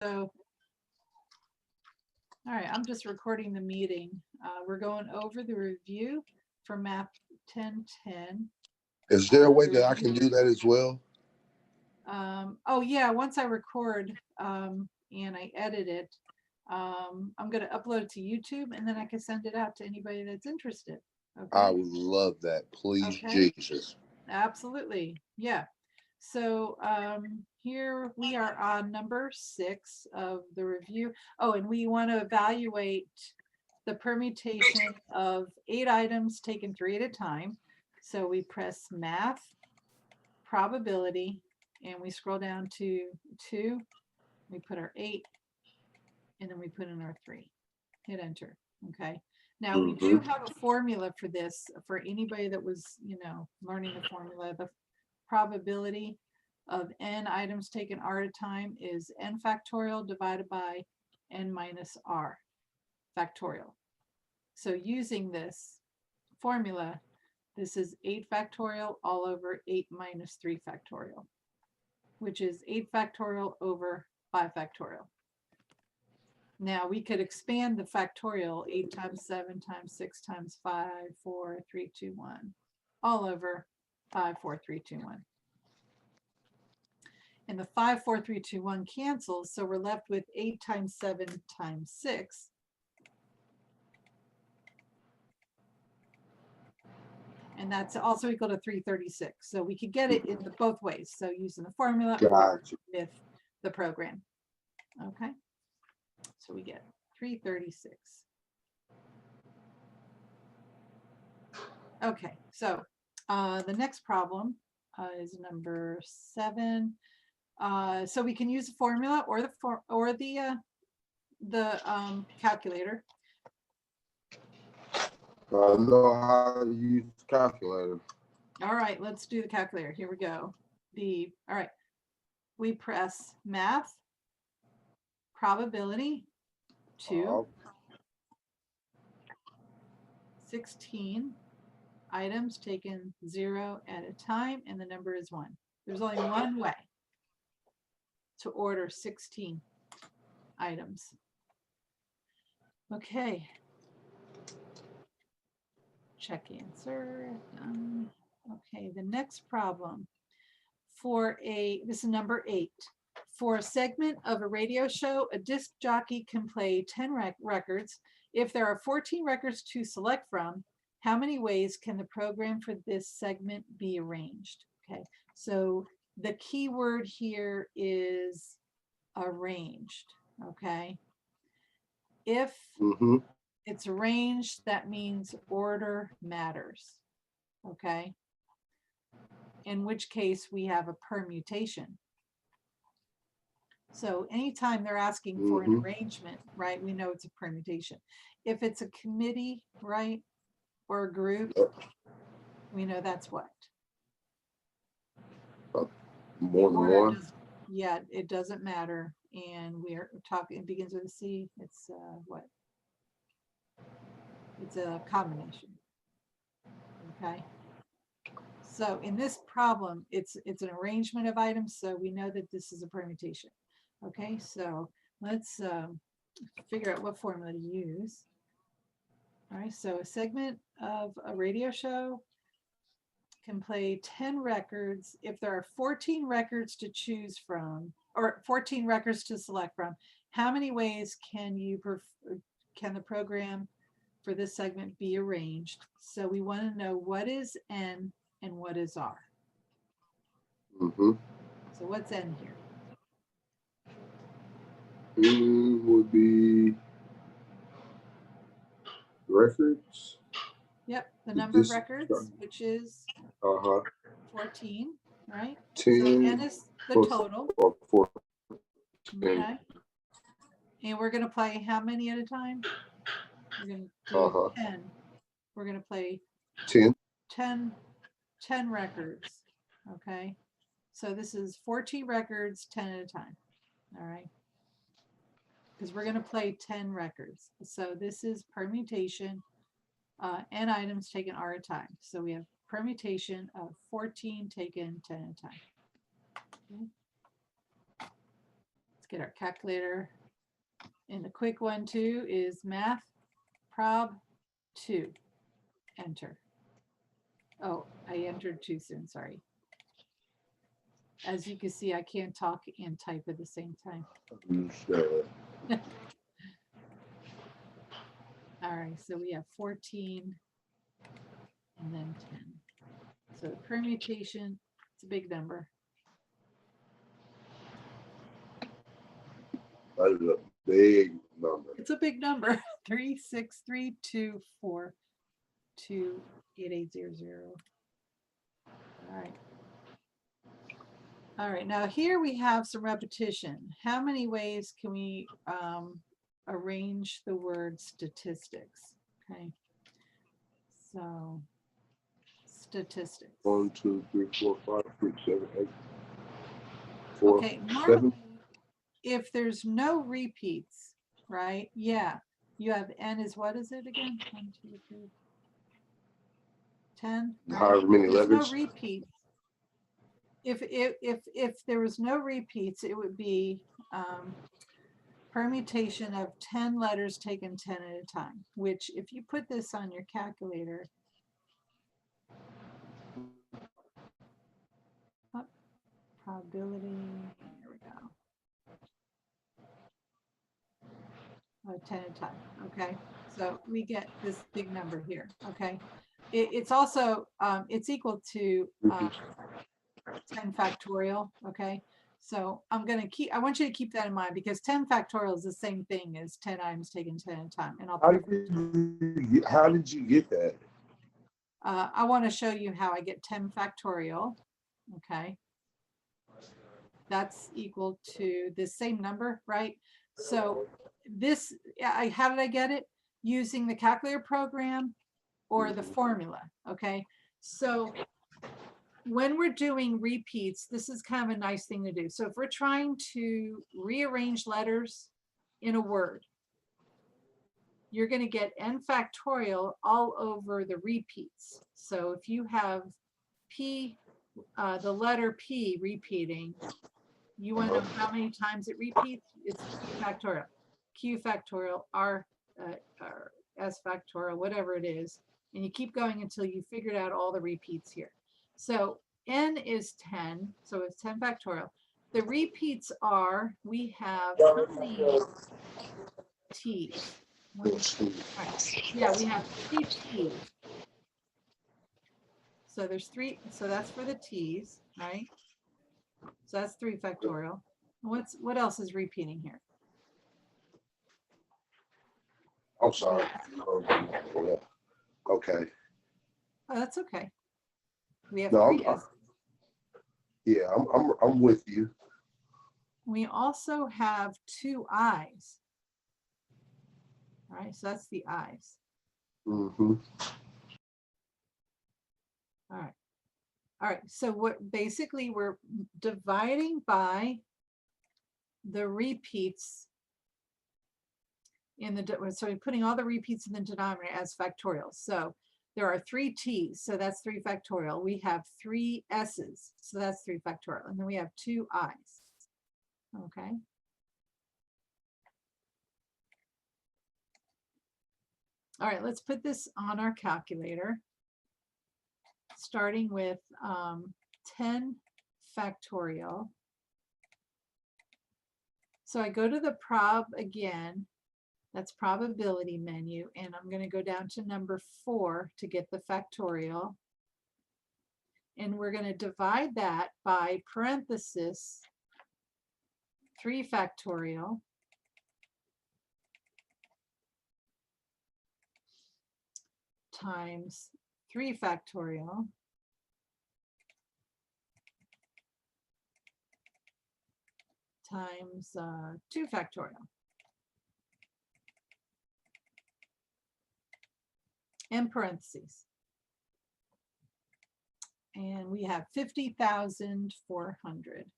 So, all right, I'm just recording the meeting. We're going over the review for Math 1010. Is there a way The that I can review. do that as well? Oh yeah, once I record and I edit it, I'm going to upload it to YouTube and then I can send it out to anybody that's interested. I Okay. would love that. Please, Okay. Jesus. Absolutely. Yeah. So here we are on number 6 of the review. Oh, and we want to evaluate the permutation of 8 items taken 3 at a time. So we press math, probability, and we scroll down to 2. We put our 8, and then we put in our 3. Hit enter. Okay. Now we do Mm-hmm. have a formula for this for anybody that was, learning the formula. The probability of n items taken r at a time is n factorial divided by n minus r factorial. So using this formula, this is 8 factorial all over 8 minus 3 factorial, which is 8 factorial over 5 factorial. Now we could expand the factorial 8 times 7 times 6 times 5, 4, 3, 2, 1, all over 5, 4, 3, 2, 1. And the 5, 4, 3, 2, 1 cancels. So we're left with 8 times 7 times 6. And that's also equal to 336. So we could get it in both ways. So using the formula or Gotcha. with the program. Okay. So we get 336. Okay. So the next problem is number 7. So we can use the formula or the calculator. I know how to use the calculator. All right, let's do the calculator. Here we go. All right, we press math, probability, 2, 16 items taken 0 at a time, and the number is 1. There's only one way to order 16 items. Okay. Check answer. Okay, the next problem. This is number 8. For a segment of a radio show, a disc jockey can play 10 records. If there are 14 records to select from, how many ways can the program for this segment be arranged? Okay, so the key word here is arranged. Okay, if Mm-hmm. it's arranged, that means order matters. Okay, in which case we have a permutation. So anytime they're asking for an arrangement, right, we know it's a permutation. If it's a committee, right, or a group, we know that's what? More than one. Yeah, it doesn't matter. And we're talking, it begins with a C. It's what? It's a combination. Okay. So in this problem, it's an arrangement of items. So we know that this is a permutation. Okay, so let's figure out what formula to use. All right, so a segment of a radio show can play 10 records. If there are 14 records to choose from, or 14 records to select from, how many ways can the program for this segment be arranged? So we want to know what is N and what is R. Mm-hmm. So what's N here? It would be records. Yep, the number of records, which is 14, right? 10 So N is the total. Or 14. Okay. And we're going to play how many at a time? We're going to do 10. We're going to play 10 records. Okay. So this is 14 records, 10 at a time. All right. Because we're going to play 10 records. So this is permutation, n items taken r at a time. So we have permutation of 14 taken 10 at a time. Okay. Let's get our calculator. And the quick one too is math prob 2. Enter. Oh, I entered too soon, sorry. As you can see, I can't talk and type at the same time. All right, so we have 14 and then 10. So the permutation, it's a big number. That is a big number. It's a big number. 363242880. All right. All right, now here we have some repetition. How many ways can we arrange the word statistics? Okay, so statistics. 1, 2, 3, 4, 5, 6, 7, 8. 4, Okay, 7. normally, if there's no repeats, right? Yeah, you have n is what is it again? 1, 2, 3, 10. Right? However many There's letters. no repeats. If there was no repeats, it would be permutation of 10 letters taken 10 at a time, which if you put this on your calculator, probability, there we go. 10 at a time, okay? So we get this big number here, okay? It's also, it's equal to 10 factorial, okay? So I want you to keep that in mind because 10 factorial is the same thing as 10 items taken 10 at a time. And How did you get that? I want to show you how I get 10 factorial, okay? That's equal to the same number, right? So this, how did I get it? Using the calculator program or the formula, okay? So when we're doing repeats, this is kind of a nice thing to do. So if we're trying to rearrange letters in a word, you're going to get n factorial all over the repeats. So if you have P, the letter P repeating, you want to know how many times it repeats? It's Q factorial. Q factorial, R, S factorial, whatever it is. And you keep going until you figured out all the repeats here. So n is 10, so it's 10 factorial. The repeats are, we have how many t's? Right. Yeah, we have 3 t's. So there's 3, so that's for the t's, right? So that's 3 factorial. What else is repeating here? I'm sorry. Okay. Oh, that's okay. We have No, 3 S's. Yeah, I'm with you. We also have 2 I's. All right, so that's the I's. Mm-hmm. All right. All right, so what basically we're dividing by the repeats in the, so we're putting all the repeats in the denominator as factorial. So there are 3 t's, so that's 3 factorial. We have 3 s's, so that's 3 factorial. And then we have 2 i's, okay? All right, let's put this on our calculator, starting with 10 factorial. So I go to the prob again, that's probability menu, and I'm going to go down to number 4 to get the factorial. And we're going to divide that by parenthesis 3 factorial times 3 factorial times 2 factorial. And parentheses. And we have 50,400.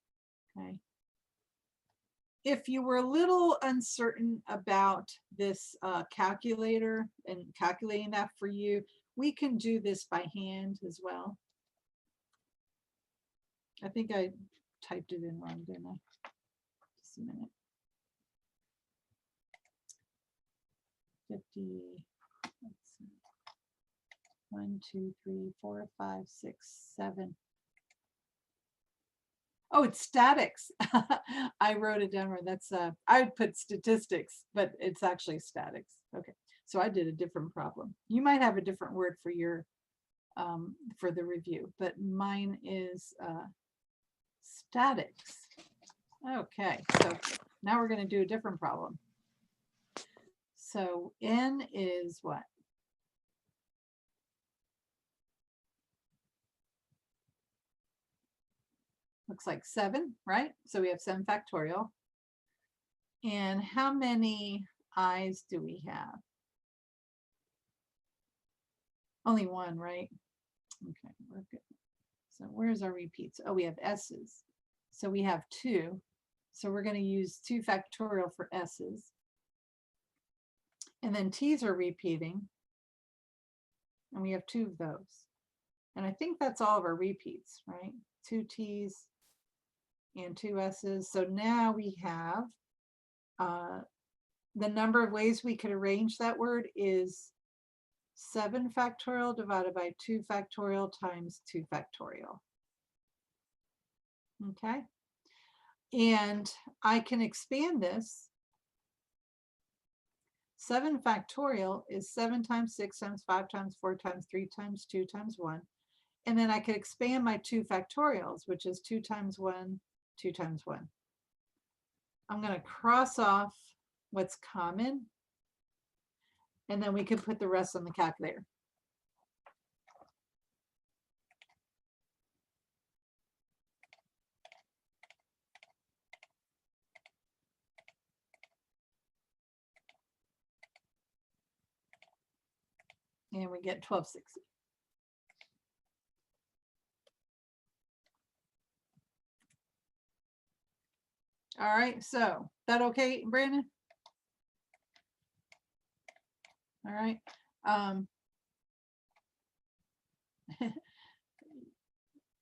Okay. If you were a little uncertain about this calculator and calculating that for you, we can do this by hand as well. I think I typed it in wrong, didn't I? Just a minute. 50. Let's see. 1, 2, 3, 4, 5, 6, 7. Oh, it's statics. I wrote it down wrong. That's I would put statistics, but it's actually statics. Okay, so I did a different problem. You might have a different word for your for the review, but mine is statics. Okay, so now we're going to do a different problem. So n is what? Looks like 7, right? So we have 7 factorial. And how many i's do we have? Only 1, right? Okay, we're good. So where's our repeats? Oh, we have s's. So we have 2. So we're going to use 2 factorial for s's. And then t's are repeating. And we have 2 of those. And I think that's all of our repeats, right? 2 t's and 2 s's. So now we have the number of ways we could arrange that word is 7 factorial divided by 2 factorial times 2 factorial. Okay. And I can expand this. 7 factorial is 7 times 6 times 5 times 4 times 3 times 2 times 1. And then I could expand my 2 factorials, which is 2 times 1, 2 times 1. I'm going to cross off what's common. And then we can put the rest on the calculator. And we get 1260. All right, so that okay, Brandon? All right.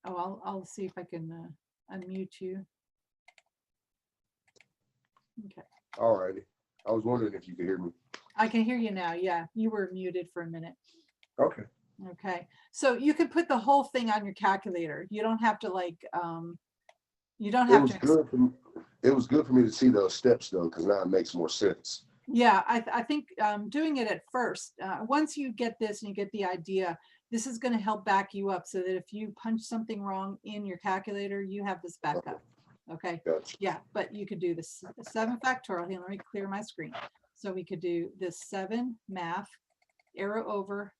Oh, I'll see if I can unmute you. Okay. All righty. I was wondering if you could hear me. I can hear you now. Yeah, you were muted for a minute. Okay. Okay, so you could put the whole thing on your calculator. You don't have to like, you don't It have was to. good for me. It was good for me to see those steps though, because now it makes more sense. Yeah, I think doing it at first, once you get this and you get the idea, this is going to help back you up so that if you punch something wrong in your calculator, you have this backup. Okay. Gotcha. Yeah, but you could do this 7 factorial. Here, let me clear my screen. So we could do this 7 math, arrow over,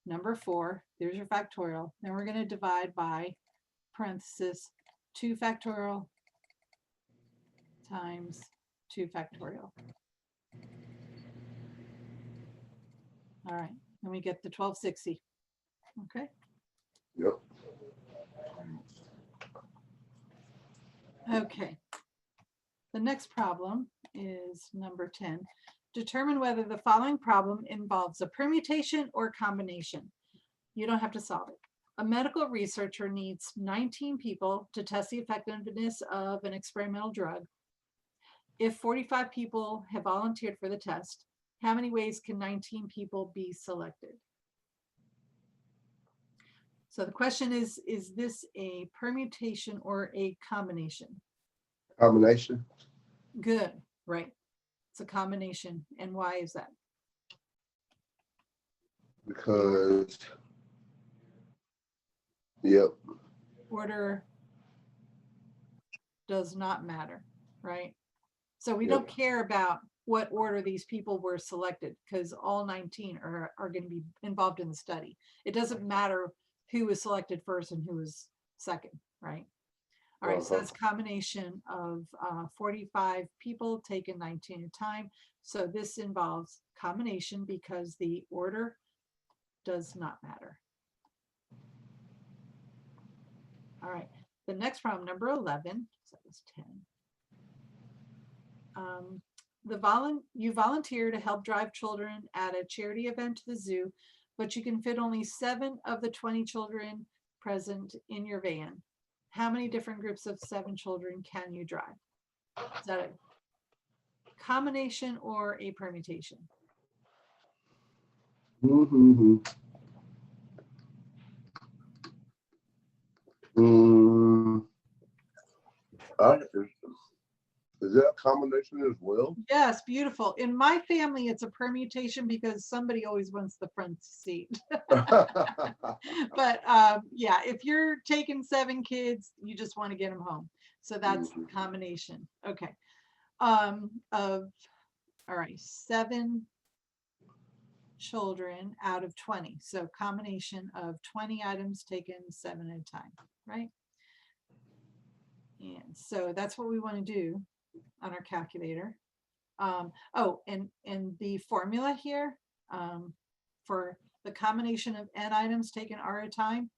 number 4. There's your factorial. Then we're going to divide by parenthesis 2 factorial times 2 factorial. All right, and we get the 1260. Okay. Yep. Okay. The next problem is number 10. Determine whether the following problem involves a permutation or combination. You don't have to solve it. A medical researcher needs 19 people to test the effectiveness of an experimental drug. If 45 people have volunteered for the test, how many ways can 19 people be selected? So the question is this a permutation or a combination? Combination. Good, right. It's a combination. And why is that? Because, yep. Order does not matter, right? So we Yep. don't care about what order these people were selected because all 19 are going to be involved in the study. It doesn't matter who was selected first and who was second, right? All right, so that's a combination of 45 people taken 19 at a time. So this involves combination because the order does not matter. All right, the next problem, number 11, so that was 10. You volunteer to help drive children at a charity event to the zoo, but you can fit only 7 of the 20 children present in your van. How many different groups of 7 children can you drive? Is that a combination or a permutation? Mm-hmm. Mm, is that a combination as well? Yes, beautiful. In my family, it's a permutation because somebody always wants the front seat. But yeah, if you're taking 7 kids, you just want to get them home. So that's the combination. Okay. Of all right, 7 children out of 20. So combination of 20 items taken 7 at a time, right? And so that's what we want to do on our calculator. Oh, and the formula here for the combination of n items taken r at a time,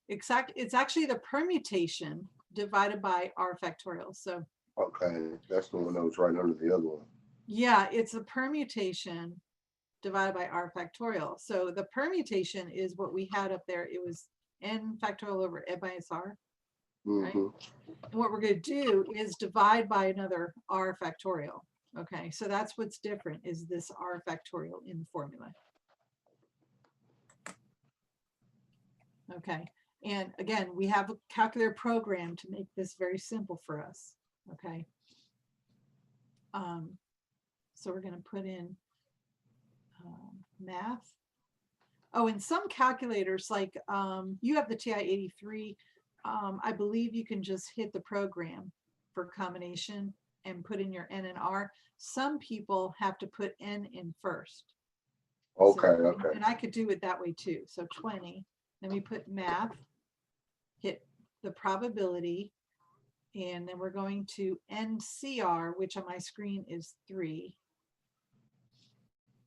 it's actually the permutation divided by r factorial. So Okay, that's the one that was right under the other one. yeah, it's a permutation divided by r factorial. So the permutation is what we had up there. It was n factorial over n minus r. Right? Mm-hmm. And what we're going to do is divide by another r factorial. Okay, so that's what's different is this r factorial in the formula. Okay, and again, we have a calculator program to make this very simple for us. Okay, so we're going to put in math. Oh, in some calculators, like you have the TI-83, I believe you can just hit the program for combination and put in your n and r. Some people have to put n in first. Okay, So, okay. and I could do it that way too. So 20, then we put math, hit the probability, and then we're going to NCR, which on my screen is 3.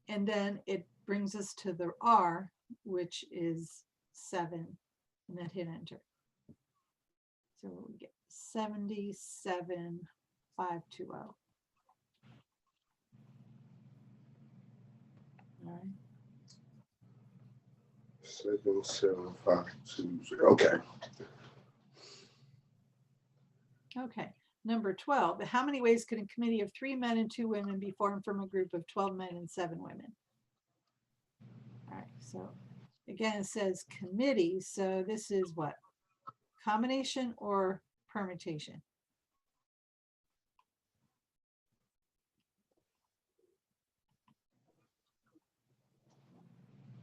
And then it brings us to the R, which is 7, and then hit enter. So we get 77,520. All right. 77520. Okay. Okay. Number 12. How many ways can a committee of 3 men and 2 women be formed from a group of 12 men and 7 women? All right. So again, it says committee. So this is what? Combination or permutation?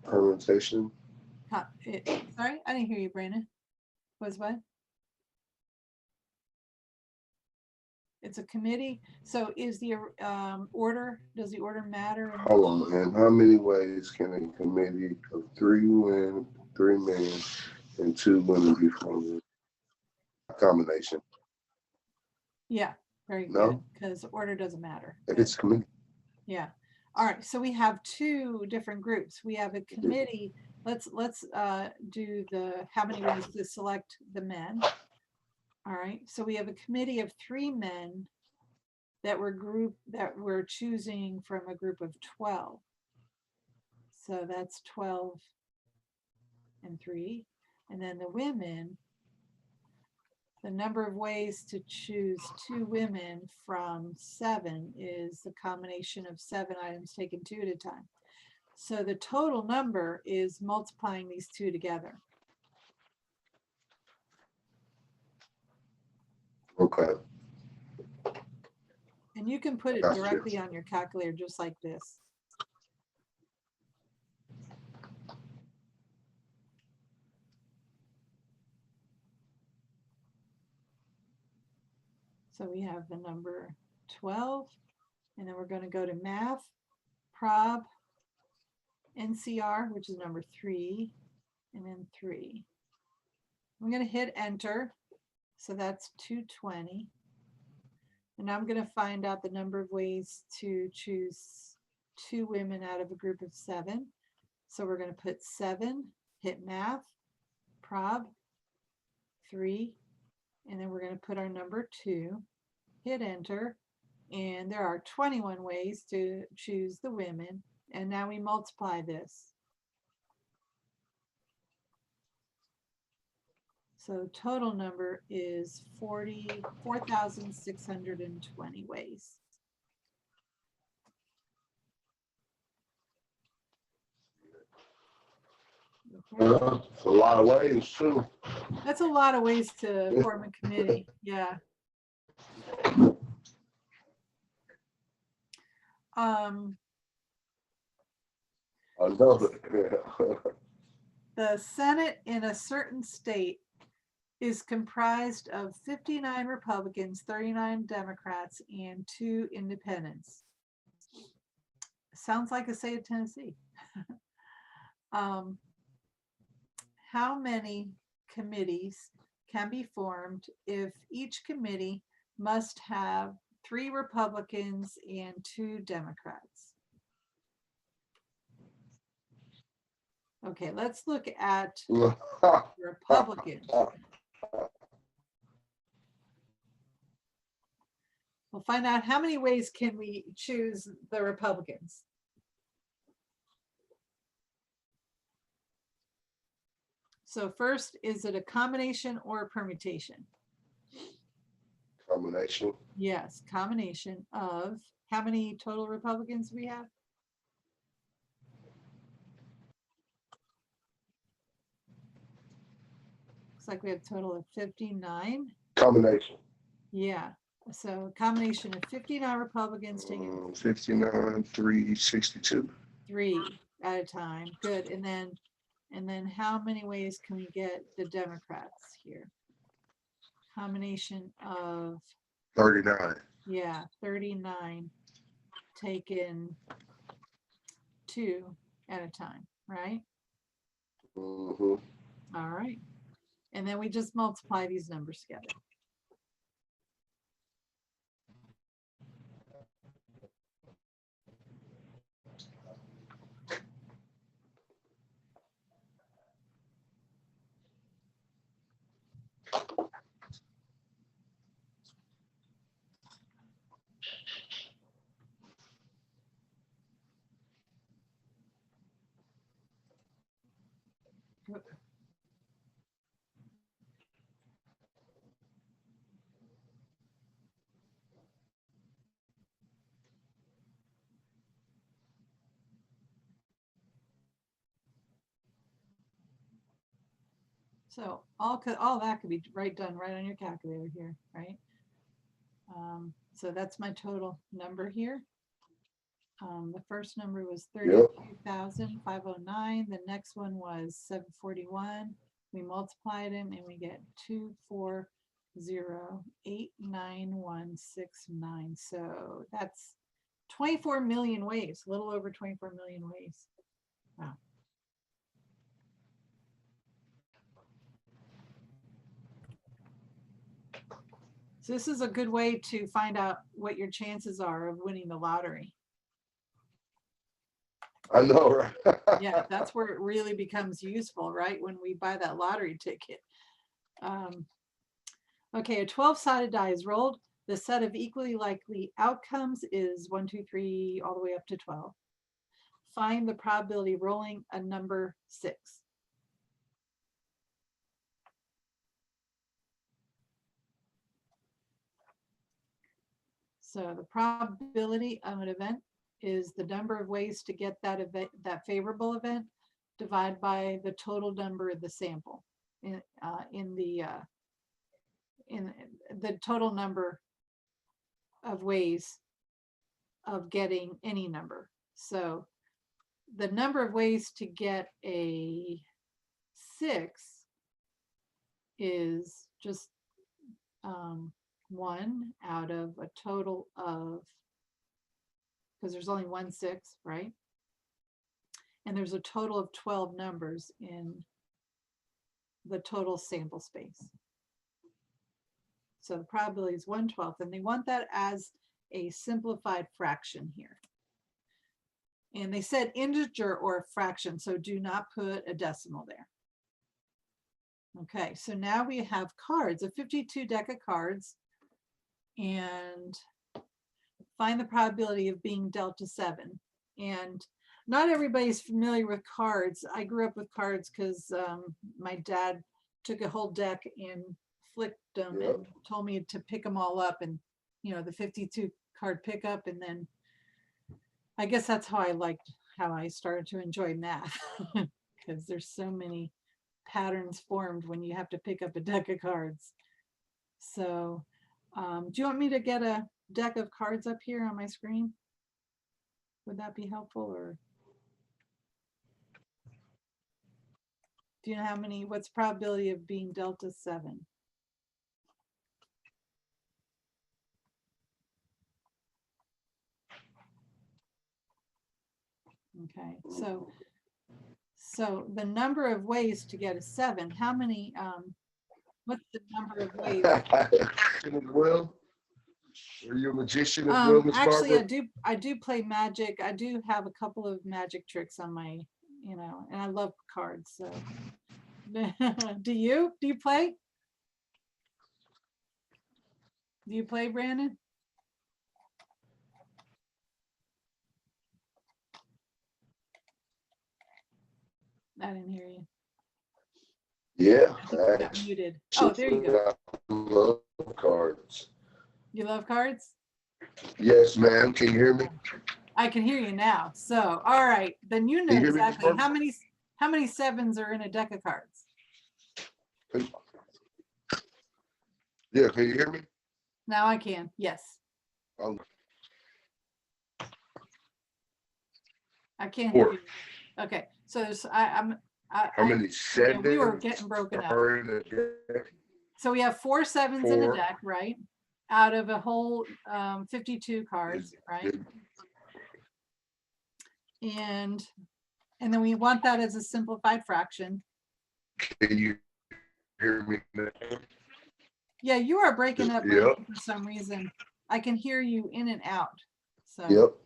Permutation. Sorry, I didn't hear you, Brandon. Was what? It's a committee. So is the order, does the order matter? Hold on. And how many ways can a committee of 3 men, 3 men, and 2 women be formed? Combination. Yeah, very No? good. Because order doesn't matter. It's committee. Yeah. All right. So we have 2 different groups. We have a committee. Let's do the how many ways to select the men. All right. So we have a committee of 3 men that we're choosing from a group of 12. So that's 12 and 3. And then the women, the number of ways to choose 2 women from 7 is the combination of 7 items taken 2 at a time. So the total number is multiplying these 2 together. Okay. And you can put it Gotcha. directly on your calculator just like this. So we have the number 12, and then we're going to go to math, prob, NCR, which is number 3, and then 3. I'm going to hit enter. So that's 220. And I'm going to find out the number of ways to choose 2 women out of a group of 7. So we're going to put 7, hit math, prob, 3, and then we're going to put our number 2, hit enter, and there are 21 ways to choose the women. And now we multiply this. So total number is 4,620 ways. It's a lot of ways too. That's a lot of ways to form a committee. Yeah. I know that. The Senate in a certain state is comprised of 59 Republicans, 39 Democrats, and 2 independents. Sounds like a state of Tennessee. How many committees can be formed if each committee must have 3 Republicans and 2 Democrats? Okay, let's look at Republicans. We'll find out how many ways can we choose the Republicans. So first, is it a combination or a permutation? Combination. Yes, combination of, how many total Republicans we have? Looks like we have a total of 59. Combination. Yeah, so combination of 59 Republicans taking 59, 3, 62. 3 at a time. Good. And then how many ways can we get the Democrats here? Combination of, 39. yeah, 39 taken 2 at a time, right? Mm-hmm. All right. And then we just multiply these numbers together. So all that could be done right on your calculator here, right? So that's my total number here. The first number was 32,509. The next one was 741. We multiplied them and we get 240,89169. So that's 24 million ways, a little over 24 million ways. Wow. So this is a good way to find out what your chances are of winning the lottery. I know, right? Yeah, that's where it really becomes useful, right? When we buy that lottery ticket. Okay, a 12-sided die is rolled. The set of equally likely outcomes is 1, 2, 3, all the way up to 12. Find the probability of rolling a number 6. So the probability of an event is the number of ways to get that event, that favorable event, divided by the total number of the sample in the total number of ways of getting any number. So the number of ways to get a 6 is just 1 out of a total of, because there's only 1 6, right? And there's a total of 12 numbers in the total sample space. So the probability is 1/12, and they want that as a simplified fraction here. And they said integer or fraction, so do not put a decimal there. Okay, so now we have cards, a 52 deck of cards, and find the probability of being dealt a 7. And not everybody's familiar with cards. I grew up with cards because my dad took a whole deck and flicked them and told me to pick them all up, and the 52 card pickup, and then I guess that's how I started to enjoy math. because there's so many patterns formed when you have to pick up a deck of cards. So do you want me to get a deck of cards up here on my screen? Would that be helpful, or do you know what's the probability of being dealt a 7? Okay, so the number of ways to get a 7, how many, what's the number of ways? Will, are you a magician as well, Miss Actually, Barbara? I do play Magic. I do have a couple of magic tricks on my, and I love cards, so. Do you play? Do you play, Brandon? I didn't hear you. Yeah, I think you got muted. Oh, there you go. I love cards. You love cards? Yes, ma'am. Can you hear me? I can hear you now. So, all right, then you know Can you hear me, exactly Miss how many 7s are in a deck of cards. Yeah, can you hear me? Now I can. Yes, Oh, I can't hear 4. you. Okay, so there's, How many yeah, we were 7s getting broken up. are in a deck? So we have 4 7s in a 4. deck, right? Out of a whole 52 cards, right? And then we want that as a simplified fraction. Can you hear me now? Yeah, you are breaking up, Yep. Brandon, for some reason. I can hear you in and out. So, Yep.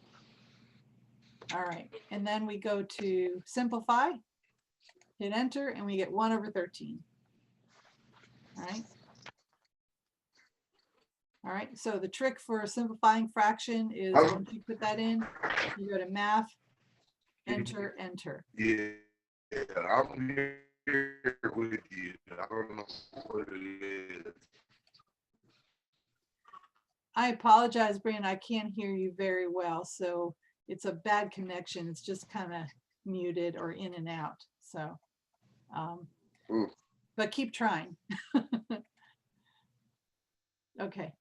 all right. And then we go to simplify, hit enter, and we get 1/13. All right. All right. So the trick for a simplifying fraction is once you put that in, you go to math, enter, enter. Yeah, I'm here with you. I don't know what it is. I apologize, Brandon. I can't hear you very well. So it's a bad connection. It's just kind of muted or in and out. So, but keep trying. Okay,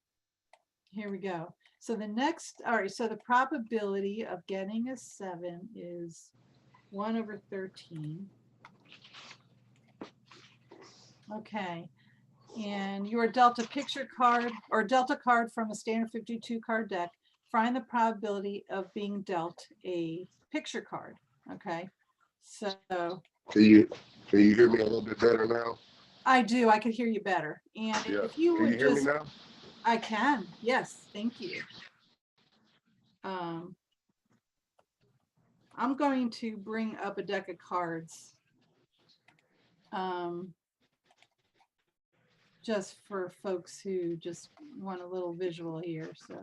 here we go. So the next, all right, so the probability of getting a 7 is 1/13. Okay, and you are dealt a picture card or dealt a card from a standard 52 card deck. Find the probability of being dealt a picture card. Okay, so Can you hear me a little bit better now? I do. I could hear you better. And Yeah. if you Can would you hear just, me now? I can. Yes, thank you. I'm going to bring up a deck of cards. Just for folks who just want a little visual here. So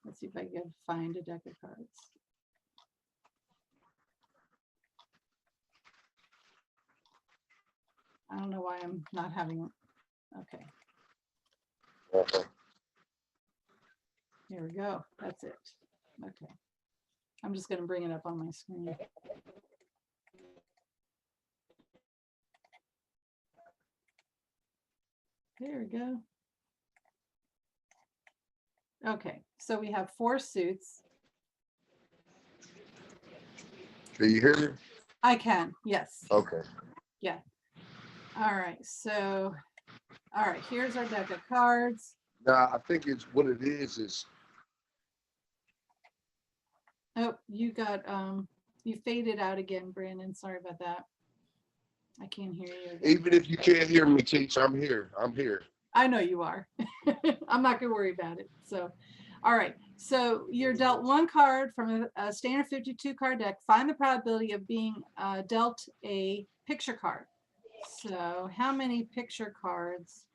let's see if I can find a deck of cards. I don't know why I'm not having, okay. Here we go. That's it. Okay. I'm just going to bring it up on my screen. There we go. Okay, so we have 4 suits. Can you hear me? I can, yes. Okay. Yeah. All right, so, all right, here's our deck of cards. Now, I think it's what it is. Oh, you got, you faded out again, Brandon. Sorry about that. I can't hear you again. Even if you can't hear me, Teach, I'm here. I'm here. I know you are. I'm not gonna worry about it. So, all right. So you're dealt 1 card from a standard 52 card deck. Find the probability of being dealt a picture card. So how many picture cards,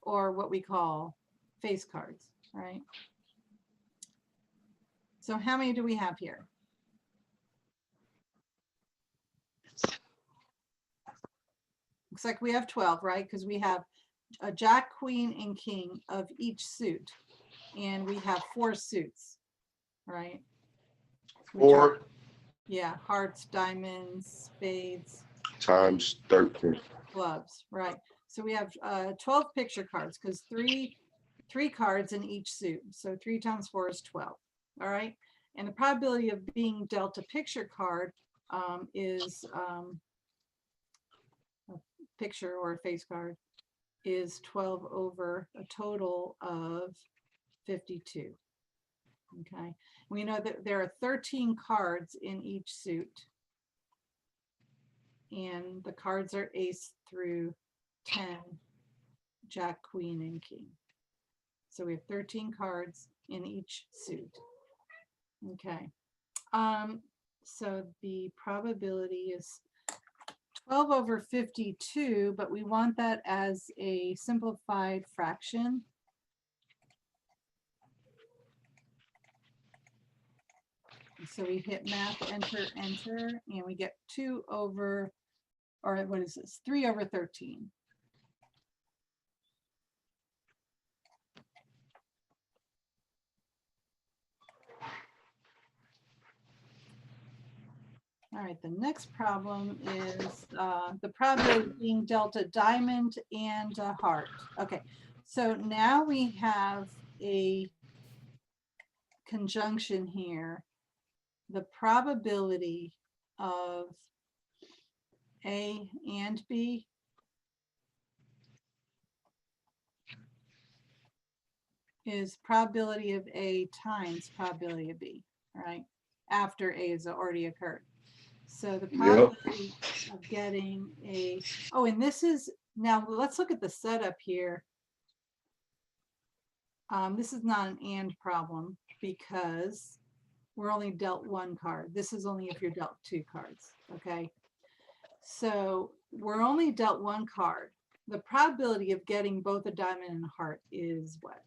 or what we call face cards, right? So how many do we have here? Looks like we have 12, right? Because we have a Jack, Queen, and King of each suit. And we have 4 suits, right? 4. Yeah, hearts, diamonds, spades. times 13. Gloves, right. So we have 12 picture cards because three cards in each suit. So 3 times 4 is 12. All right. And the probability of being dealt a picture card is a picture or a face card is 12 over a total of 52. Okay. We know that there are 13 cards in each suit. And the cards are ace through 10, Jack, Queen, and King. So we have 13 cards in each suit. Okay. So the probability is 12 over 52, but we want that as a simplified fraction. So we hit math, enter, enter, and we get 2 over, or what is this? 3 over 13. All right, the next problem is the probability of being dealt a diamond and a heart. Okay, so now we have a conjunction here. The probability of A and B is probability of A times probability of B, right? After A has already occurred. So the probability of getting a, oh, and this is, now let's look at the setup here. This is not an and problem because we're only dealt 1 card. This is only if you're dealt 2 cards, okay? So we're only dealt 1 card. The probability of getting both a diamond and a heart is what?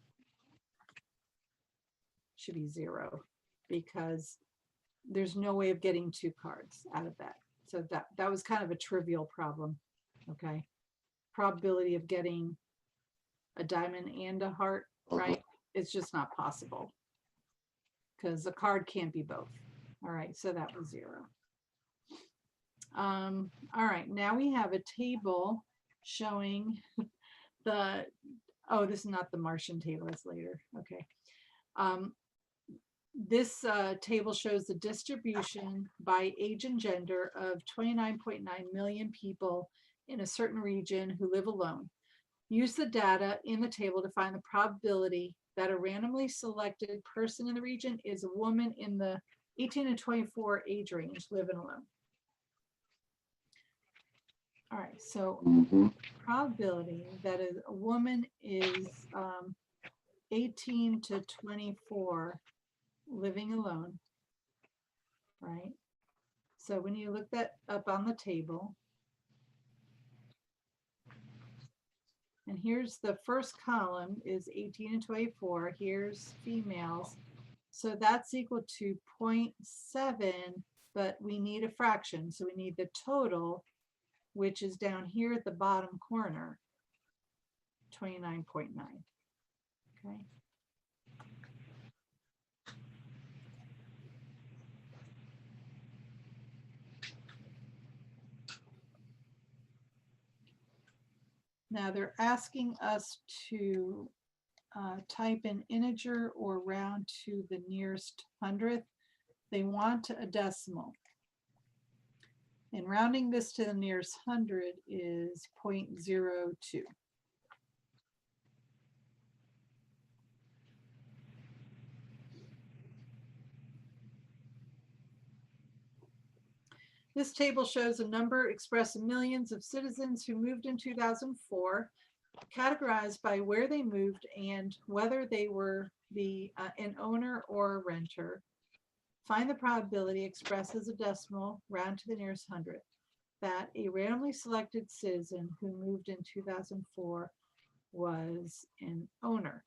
Should be 0 because there's no way of getting 2 cards out of that. So that was kind of a trivial problem, okay? Probability of getting a diamond and a heart, right? It's just not possible because a card can't be both. All right, so that was 0. All right, now we have a table showing the, oh, this is not the Martian table, it's later, okay. This table shows the distribution by age and gender of 29.9 million people in a certain region who live alone. Use the data in the table to find the probability that a randomly selected person in the region is a woman in the 18 to 24 age range living alone. All right, so probability that a woman is 18 to 24 living alone, right? So when you look that up on the table, and here's the first column is 18 and 24, here's females. So that's equal to 0.7, but we need a fraction. So we need the total, which is down here at the bottom corner, 29.9, okay? Now they're asking us to type an integer or round to the nearest hundredth. They want a decimal. And rounding this to the nearest hundred is 0.02. This table shows a number expressed in millions of citizens who moved in 2004, categorized by where they moved and whether they were an owner or a renter. Find the probability expressed as a decimal, round to the nearest hundredth, that a randomly selected citizen who moved in 2004 was an owner.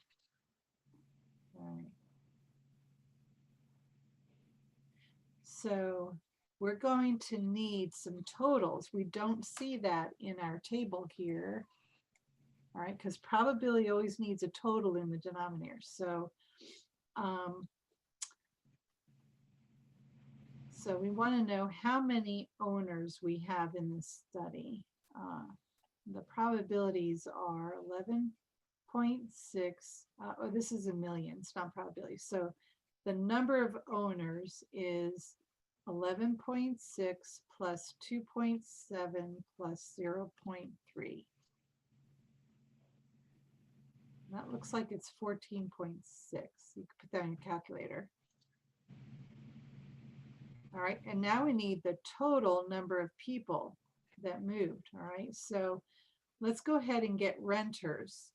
All right. So we're going to need some totals. We don't see that in our table here. All right, because probability always needs a total in the denominator. So So we want to know how many owners we have in this study. The probabilities are 11.6. Oh, this is a million, it's not probability. So the number of owners is 11.6 plus 2.7 plus 0.3. That looks like it's 14.6. You can put that in your calculator. All right, and now we need the total number of people that moved. All right, so let's go ahead and get renters.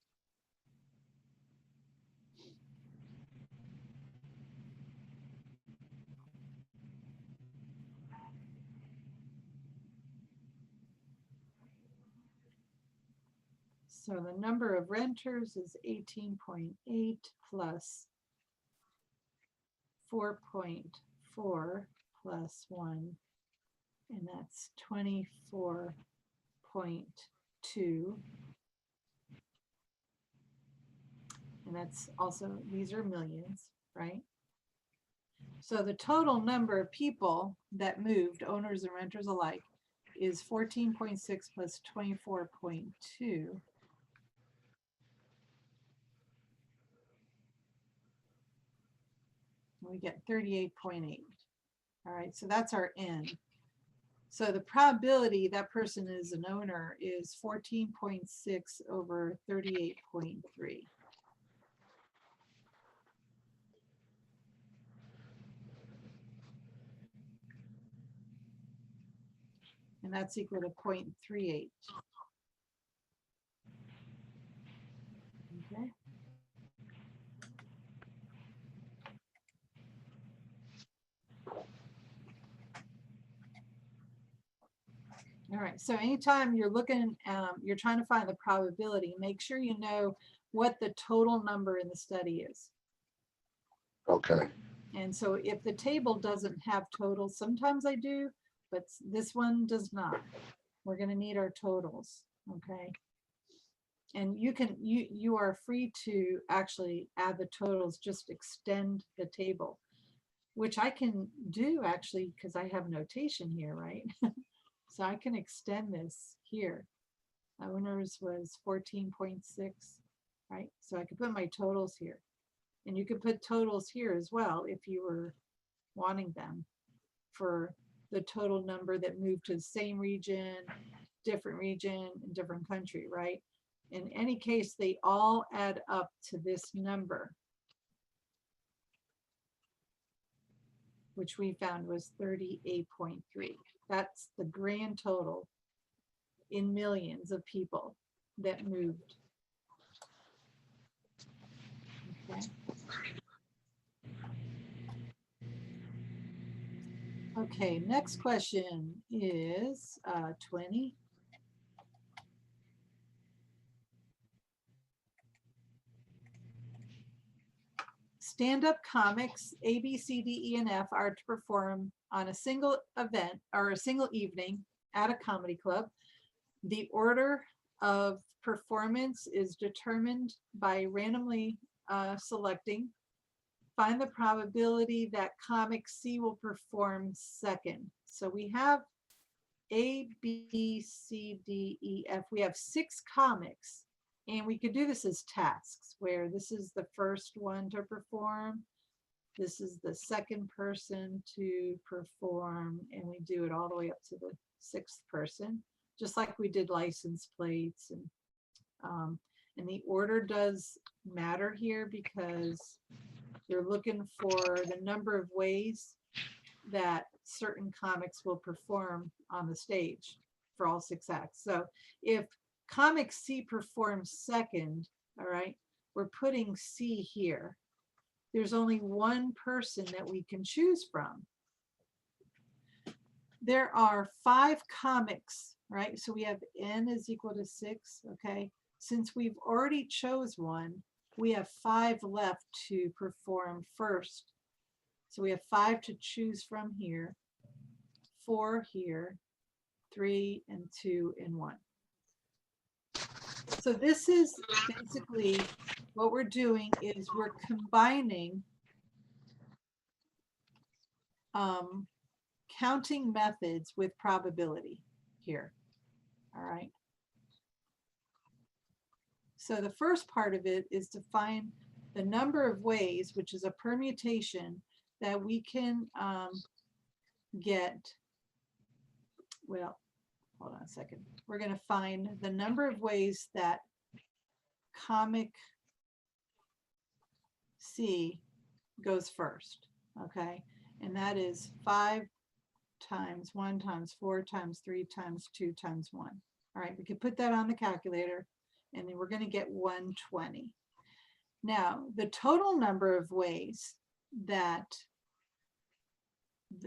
So the number of renters is 18.8 plus 4.4 plus 1, and that's 24.2. And that's also, these are millions, right? So the total number of people that moved, owners and renters alike, is 14.6 plus 24.2. We get 38.8. All right, so that's our N. So the probability that person is an owner is 14.6 over 38.3. And that's equal to 0.38. Okay. All right, so anytime you're looking, you're trying to find the probability, make sure you know what the total number in the study is. Okay. And so if the table doesn't have totals, sometimes I do, but this one does not. We're going to need our totals, okay? And you are free to actually add the totals, just extend the table, which I can do actually because I have notation here, right? So I can extend this here. Owners was 14.6, right? So I could put my totals here. And you could put totals here as well if you were wanting them for the total number that moved to the same region, and different country, right? In any case, they all add up to this number, which we found was 38.3. That's the grand total in millions of people that moved. Okay. Okay, next question is 20. Stand-up comics A, B, C, D, E, and F are to perform on a single event or a single evening at a comedy club. The order of performance is determined by randomly selecting. Find the probability that comic C will perform second. So we have A, B, C, D, E, F. We have 6 comics. And we could do this as tasks, where this is the first one to perform. This is the second person to perform, and we do it all the way up to the 6th person, just like we did license plates. And the order does matter here because you're looking for the number of ways that certain comics will perform on the stage for all 6 acts. So if comic C performs second, all right, we're putting C here. There's only one person that we can choose from. There are 5 comics, right? So we have N is equal to 6, okay? Since we've already chose one, we have 5 left to perform first. So we have 5 to choose from here, 4 here, 3 and 2 and 1. So this is basically what we're doing is we're combining counting methods with probability here. All right. So the first part of it is to find the number of ways, which is a permutation, that we can get, well, hold on a second. We're going to find the number of ways that comic C goes first, okay? And that is 5 times 1 times 4 times 3 times 2 times 1. All right, we could put that on the calculator, and then we're going to get 120. Now, the total number of ways that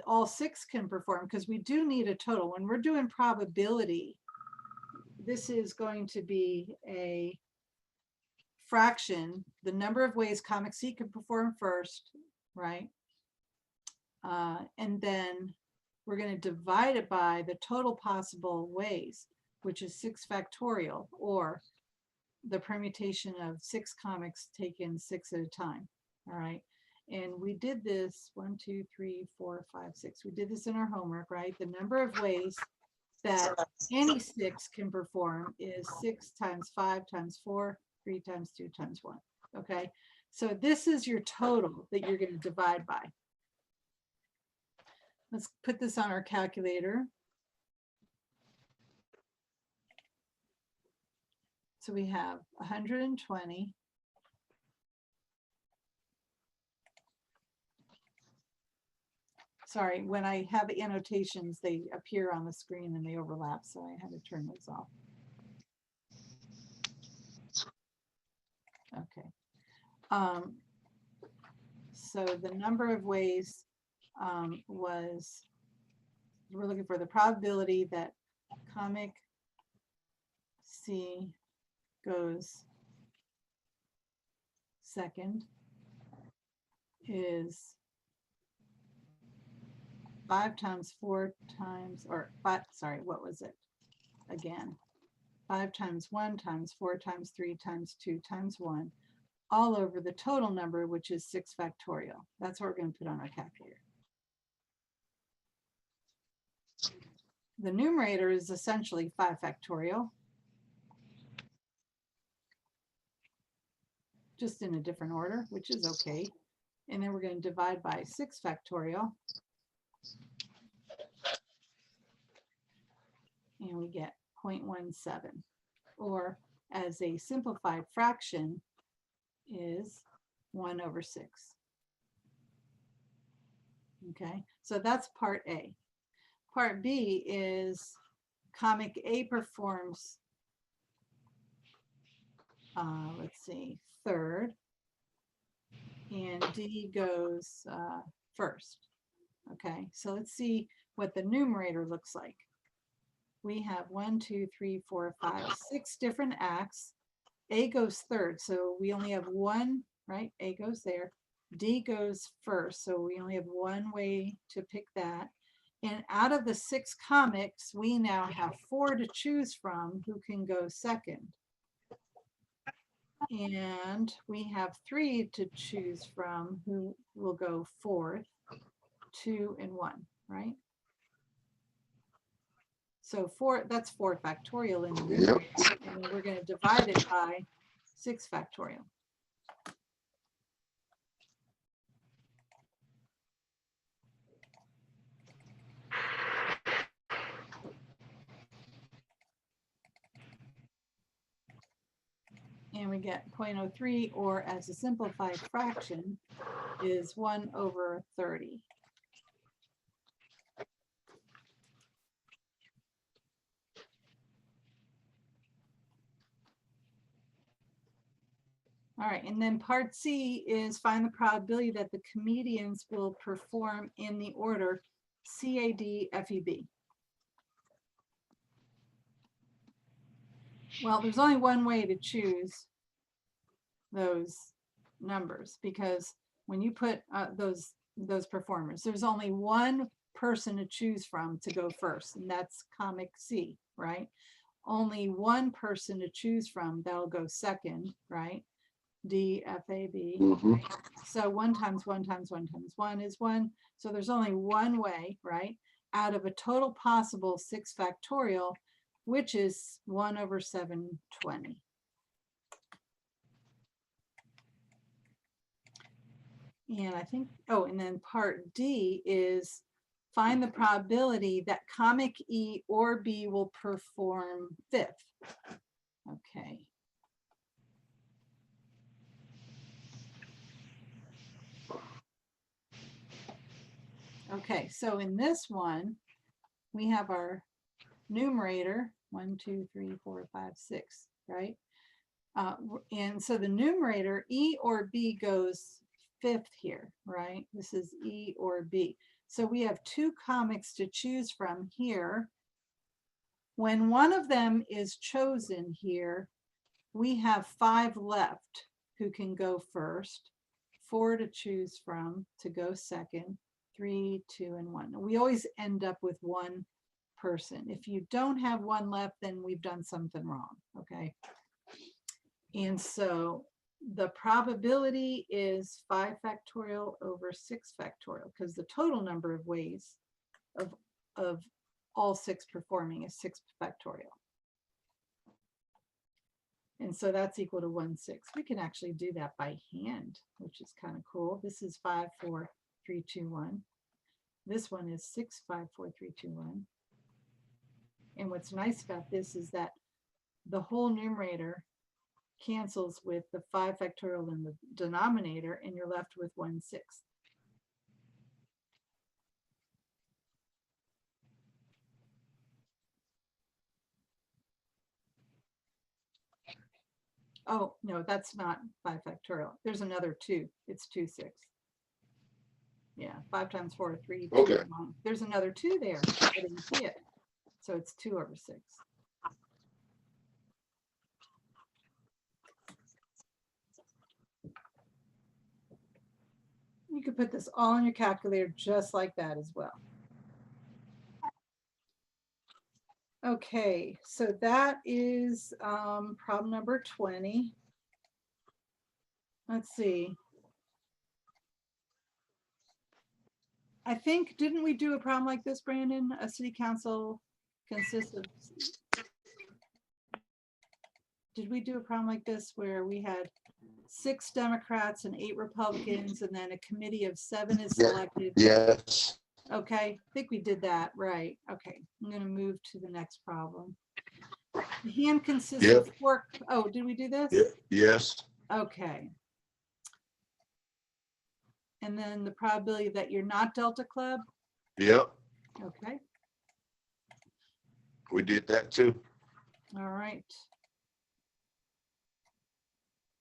all 6 can perform, because we do need a total. When we're doing probability, this is going to be a fraction, the number of ways comic C can perform first, right? And then we're going to divide it by the total possible ways, which is 6 factorial, or the permutation of 6 comics taken 6 at a time. All right. And we did this 1, 2, 3, 4, 5, 6. We did this in our homework, right? The number of ways that any 6 can perform is 6 times 5 times 4, 3 times 2 times 1. Okay. So this is your total that you're going to divide by. Let's put this on our calculator. So we have 120 . Sorry, when I have annotations, they appear on the screen and they overlap, so I had to turn those off. Okay. So the number of ways was, we're looking for the probability that comic C goes second is 5 times 4 times, or 5, sorry, what was it? Again, 5 times 1 times 4 times 3 times 2 times 1, all over the total number, which is 6 factorial. That's what we're going to put on our calculator. The numerator is essentially 5 factorial, just in a different order, which is okay. And then we're going to divide by 6 factorial. And we get 0.17, or as a simplified fraction is 1 over 6. Okay, so that's part A. Part B is comic A performs, let's see, third, and D goes first. Okay, so let's see what the numerator looks like. We have 1, 2, 3, 4, 5, 6 different acts. A goes third, so we only have one, right? A goes there. D goes first, so we only have one way to pick that. And out of the 6 comics, we now have 4 to choose from who can go second. And we have 3 to choose from who will go fourth, 2 and 1, right? So 4, that's 4 factorial in the numerator, and we're going to divide it by 6 factorial. And we get 0.03, or as a simplified fraction, is 1 over 30. All right, and then part C is find the probability that the comedians will perform in the order CAD, FEB. Well, there's only one way to choose those numbers, because when you put those performers, there's only one person to choose from to go first, and that's comic C, right? Only one person to choose from that'll go second, right? D, F, A, B. Right? So 1 times 1 times 1 times 1 is 1. So there's only one way, right? out of a total possible 6 factorial, which is 1 over 720. And I think, oh, and then part D is find the probability that comic E or B will perform fifth. Okay. Okay, so in this one, we have our numerator, 1, 2, 3, 4, 5, 6, right? And so the numerator, E or B goes fifth here, right? This is E or B. So we have 2 comics to choose from here. When one of them is chosen here, we have 5 left who can go first, 4 to choose from to go second, 3, 2, and 1. We always end up with 1 person. If you don't have 1 left, then we've done something wrong, okay? And so the probability is 5 factorial over 6 factorial, because the total number of ways of all 6 performing is 6 factorial. And so that's equal to 1/6. We can actually do that by hand, which is kind of cool. This is 5, 4, 3, 2, 1. This one is 6, 5, 4, 3, 2, 1. And what's nice about this is that the whole numerator cancels with the 5 factorial in the denominator, and you're left with 1/6. Oh, no, that's not 5 factorial. There's another 2. It's 2/6. Yeah, 5 times 4, 3, 2, Okay. 1. There's another 2 there. I didn't see it. So it's 2 over 6. You could put this all in your calculator just like that as well. Okay, so that is problem number 20. Let's see. I think, didn't we do a problem like this, Brandon? A city council consists of, did we do a problem like this where we had 6 Democrats and 8 Republicans, and then a committee of 7 is Yeah. selected? Yes. Okay, I think we did that, right. Okay, I'm gonna move to the next problem. The hand consists of 4, oh, did we do this? Yeah. Yes. Okay. And then the probability that you're not Delta Club? Yep. Okay, We did that too. all right.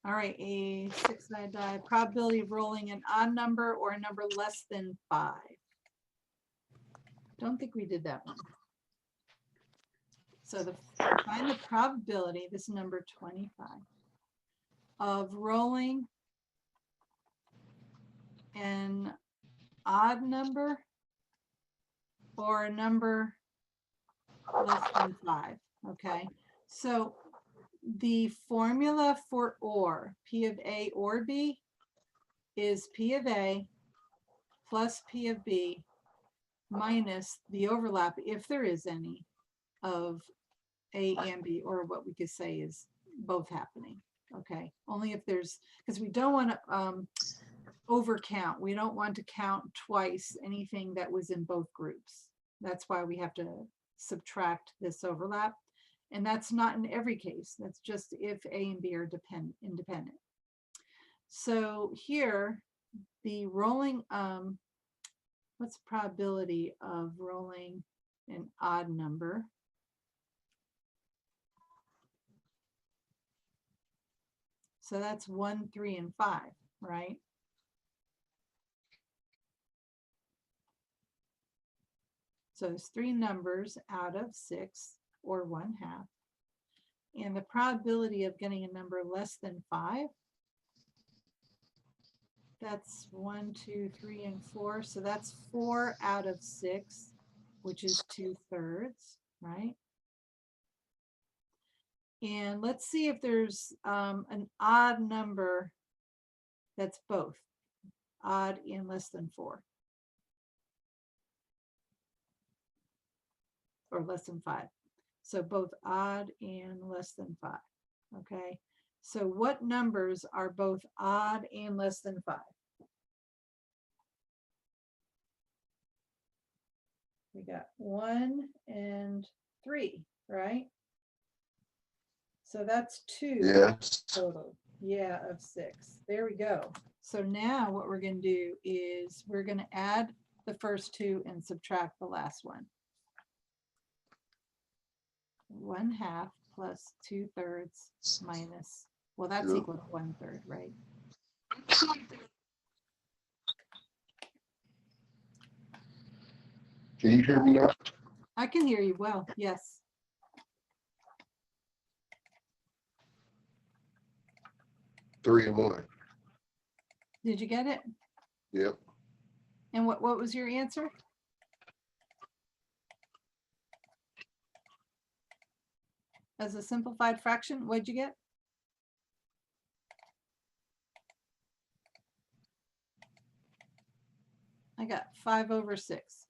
All right, a 6-sided die, probability of rolling an odd number or a number less than 5. Don't think we did that one. So find the probability, this is number 25, of rolling an odd number or a number less than 5. Okay, so the formula for OR, P of A or B, is P of A plus P of B minus the overlap, if there is any, of A and B, or what we could say is both happening. Okay, only if there's, because we don't want to overcount. We don't want to count twice anything that was in both groups. That's why we have to subtract this overlap. And that's not in every case. That's just if A and B are independent. So here, the rolling, what's the probability of rolling an odd number? So that's 1, 3, and 5, right? So there's 3 numbers out of 6, or 1/2. And the probability of getting a number less than 5, that's 1, 2, 3, and 4. So that's 4 out of 6, which is 2/3, right? And let's see if there's an odd number that's both odd and less than 4. or less than 5. So both odd and less than 5. Okay. So what numbers are both odd and less than 5? We got 1 and 3, right? So that's 2 Yes. total. Yeah, of 6. There we go. So now what we're going to do is we're going to add the first 2 and subtract the last one. 1/2 plus 2/3 minus, well, that's Yeah. equal to 1/3, right? Can you hear me now? I can hear you well. Yes. 3 and 1. Did you get it? Yep. And what was your answer? As a simplified fraction, what'd you get? I got 5/6.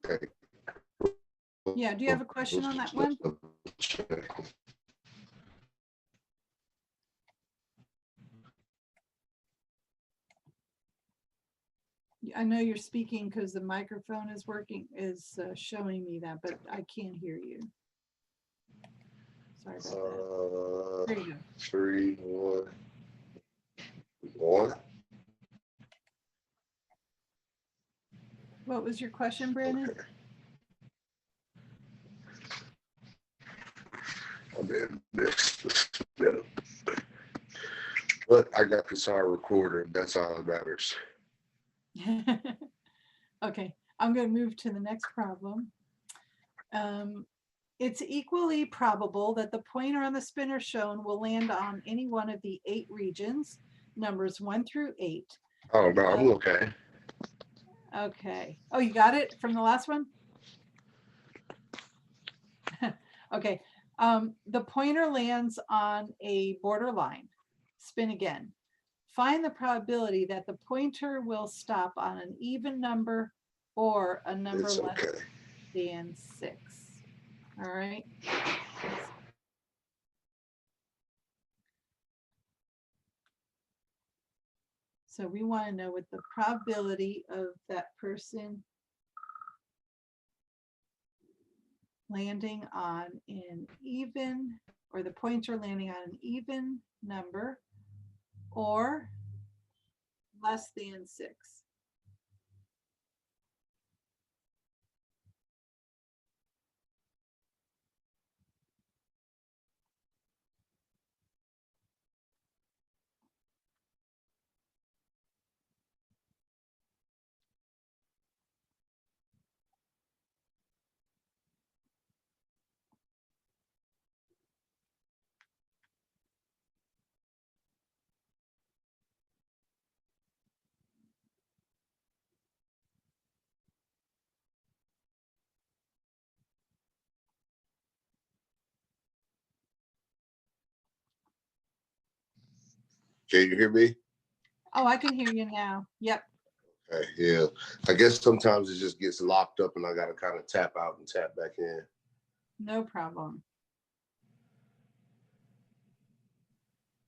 Okay. Yeah, do you have a question on that one? I know you're speaking because the microphone is working, is showing me that, but I can't hear you. Sorry about that. There you go. 3, 1, 1. What was your question, Brandon? Okay. I did this. But I got this on recorder. That's all that matters. Okay, I'm going to move to the next problem. It's equally probable that the pointer on the spinner shown will land on any one of the 8 regions, numbers 1 through 8. Oh, no, I'm okay. Okay. Oh, you got it from the last one? Okay. The pointer lands on a borderline. Spin again. Find the probability that the pointer will stop on an even number or a number It's less okay. than 6. All right. So we want to know what the probability of that person landing on an even, or the pointer landing on an even number or less than 6. Can you hear me? Oh, I can hear you now. Yep. Okay, yeah. I guess sometimes it just gets locked up and I got to kind of tap out and tap back in. No problem.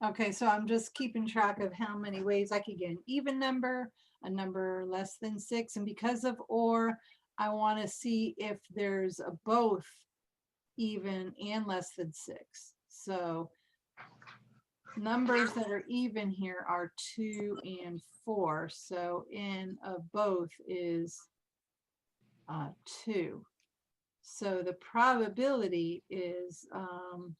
Okay, so I'm just keeping track of how many ways I could get an even number, a number less than 6. And because of or, I want to see if there's a both even and less than 6. So numbers that are even here are 2 and 4. So n of both is 2. So the probability is,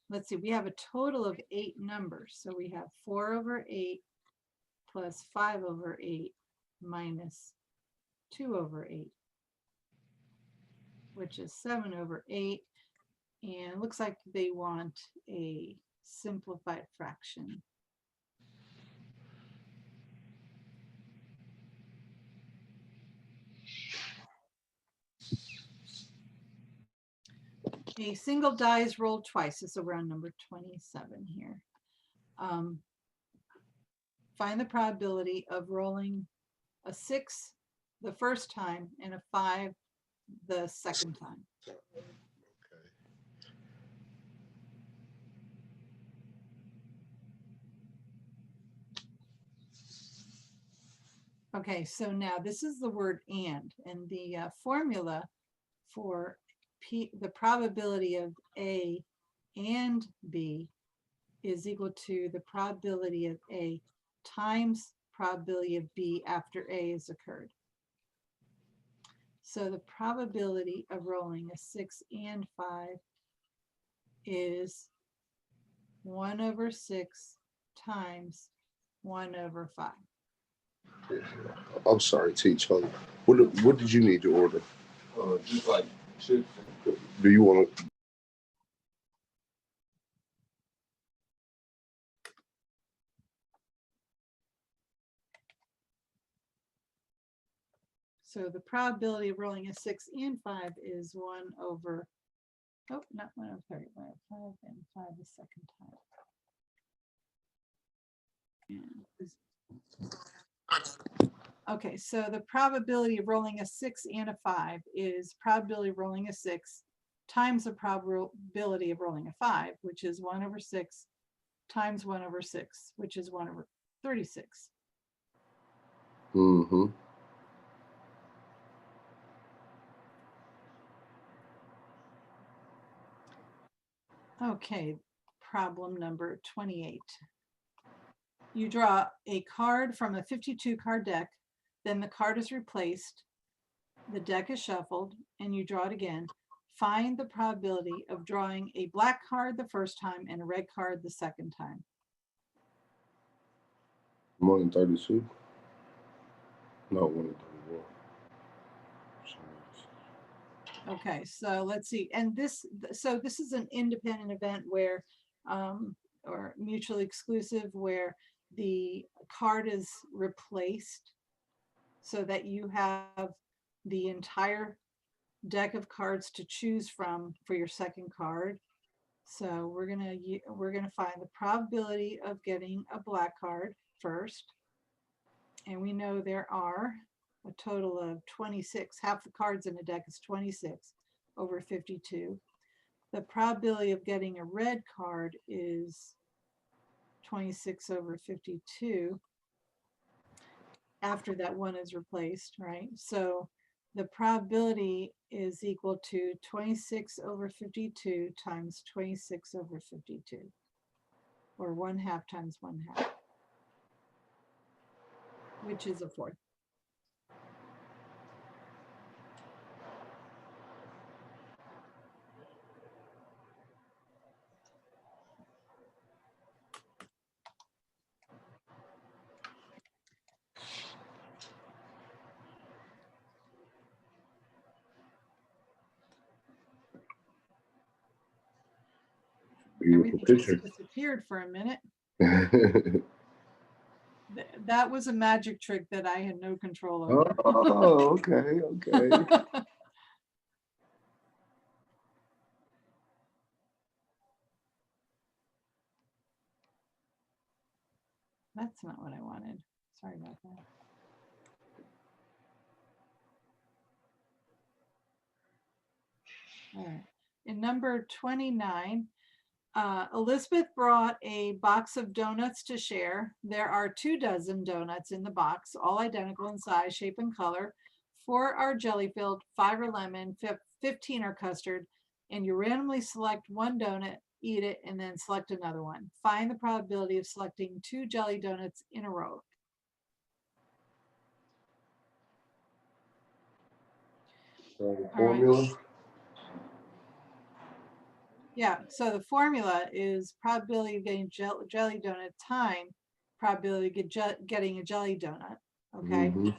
let's see, we have a total of 8 numbers. So we have 4/8 plus 5/8 minus 2/8, which is 7/8. And it looks like they want a simplified fraction. A single die is rolled twice. This is around number 27 here. Find the probability of rolling a 6 the first time and a 5 the second time. Okay, so now this is the word and the formula for the probability of A and B is equal to the probability of A times probability of B after A has occurred. So the probability of rolling a 6 and 5 is 1/6 times 1/5. I'm sorry, Teach. What did you need to order? Just like chips. Do you want to? So the probability of rolling a 6 and 5 is 1 over, oh, not 1/3, 1/5 and 5 the second time. Okay, so the probability of rolling a 6 and a 5 is probability of rolling a 6 times the probability of rolling a 5, which is 1/6 times 1/6, which is 1/36. Mm-hmm. Okay, problem number 28. You draw a card from a 52 card deck, then the card is replaced, the deck is shuffled, and you draw it again. Find the probability of drawing a black card the first time and a red card the second time. 1/32. No, 1/31. Okay, so let's see. And this is an independent event where, or mutually exclusive, where the card is replaced so that you have the entire deck of cards to choose from for your second card. So we're gonna find the probability of getting a black card first. And we know there are a total of 26. Half the cards in a deck is 26 over 52. The probability of getting a red card is 26 over 52 after that one is replaced, right? So the probability is equal to 26 over 52 times 26 over 52, or 1/2 times 1/2, which is a 4th. Beautiful Everything picture. just disappeared for a minute. That was a magic trick that I had no control over. Oh, okay, okay. That's not what I wanted. Sorry about that. All right. In number 29, Elizabeth brought a box of donuts to share. There are 24 donuts in the box, all identical in size, shape, and color. 4 are jelly-filled, 5 are lemon, 15 are custard, and you randomly select one donut, eat it, and then select another one. Find the probability of selecting 2 jelly donuts in a row. Formula. Right. Yeah, so the formula is probability of getting jelly donut time probability of getting a jelly donut. Okay. Mm-hmm.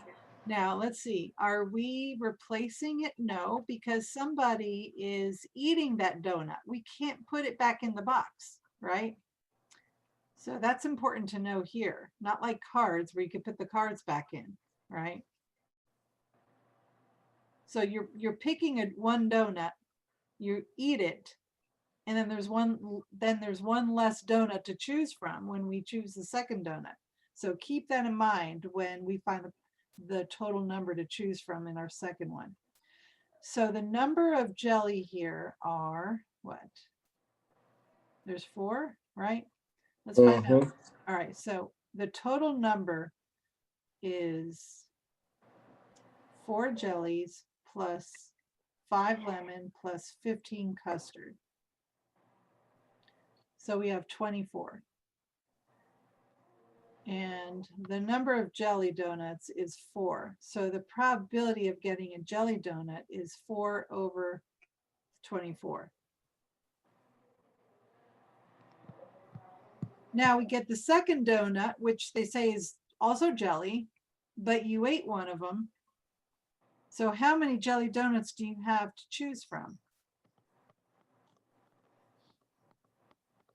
Now let's see. Are we replacing it? No, because somebody is eating that donut. We can't put it back in the box, right? So that's important to know here. Not like cards where you could put the cards back in, right? So you're picking one donut you eat it, and then there's one less donut to choose from when we choose the second donut. So keep that in mind when we find the total number to choose from in our second one. So the number of jelly here are what? There's 4, right? Let's find out. All right, so the total number is 4 jellies plus 5 lemon plus 15 custard. So we have 24. And the number of jelly donuts is 4. So the probability of getting a jelly donut is 4 over 24. Now we get the second donut, which they say is also jelly, but you ate one of them. So how many jelly donuts do you have to choose from?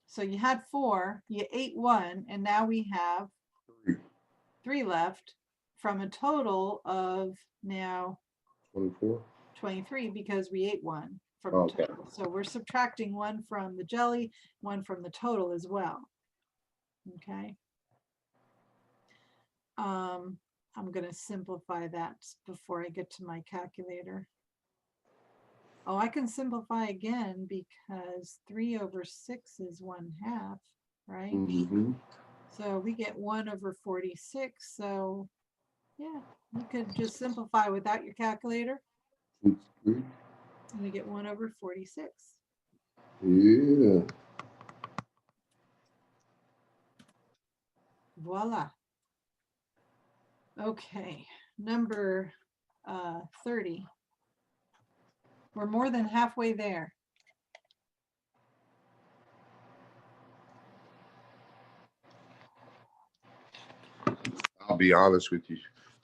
So you had 4, you ate 1, and now we have 3 left from a total of now 24. 23 because we ate 1 from Okay. the total. So we're subtracting 1 from the jelly, 1 from the total as well. Okay. I'm going to simplify that before I get to my calculator. Oh, I can simplify again because 3 over 6 is 1/2, right? Mm-hmm. So we get 1 over 46. So yeah, you could just simplify without your calculator. Mm-hmm. And we get 1 over 46. Yeah. Voila. Okay, number 30. We're more than halfway there. I'll be honest with you,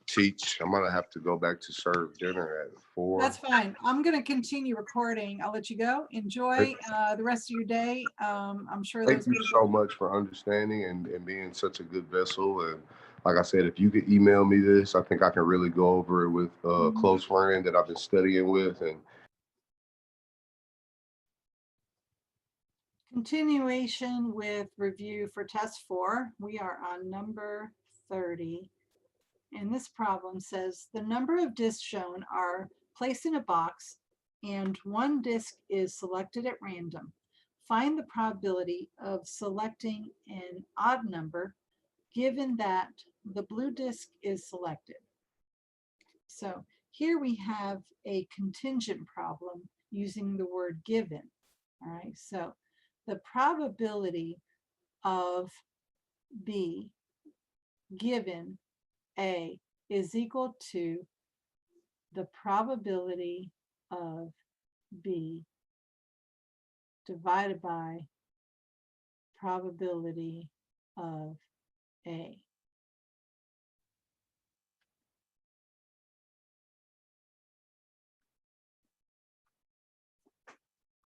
Teach. I'm gonna have to go back to serve dinner at 4. That's fine. I'm going to continue recording. I'll let you go. Enjoy the rest of your day. I'm sure Thank those you people. so much for understanding and being such a good vessel. And like I said, if you could email me this, I think I can really go over it with a Mhm. close friend that I've been studying with. And Continuation with review for test 4. We are on number 30. And this problem says the number of discs shown are placed in a box and 1 disc is selected at random. Find the probability of selecting an odd number given that the blue disc is selected. So here we have a contingent problem using the word given. All right, so the probability of B given A is equal to the probability of B divided by probability of A.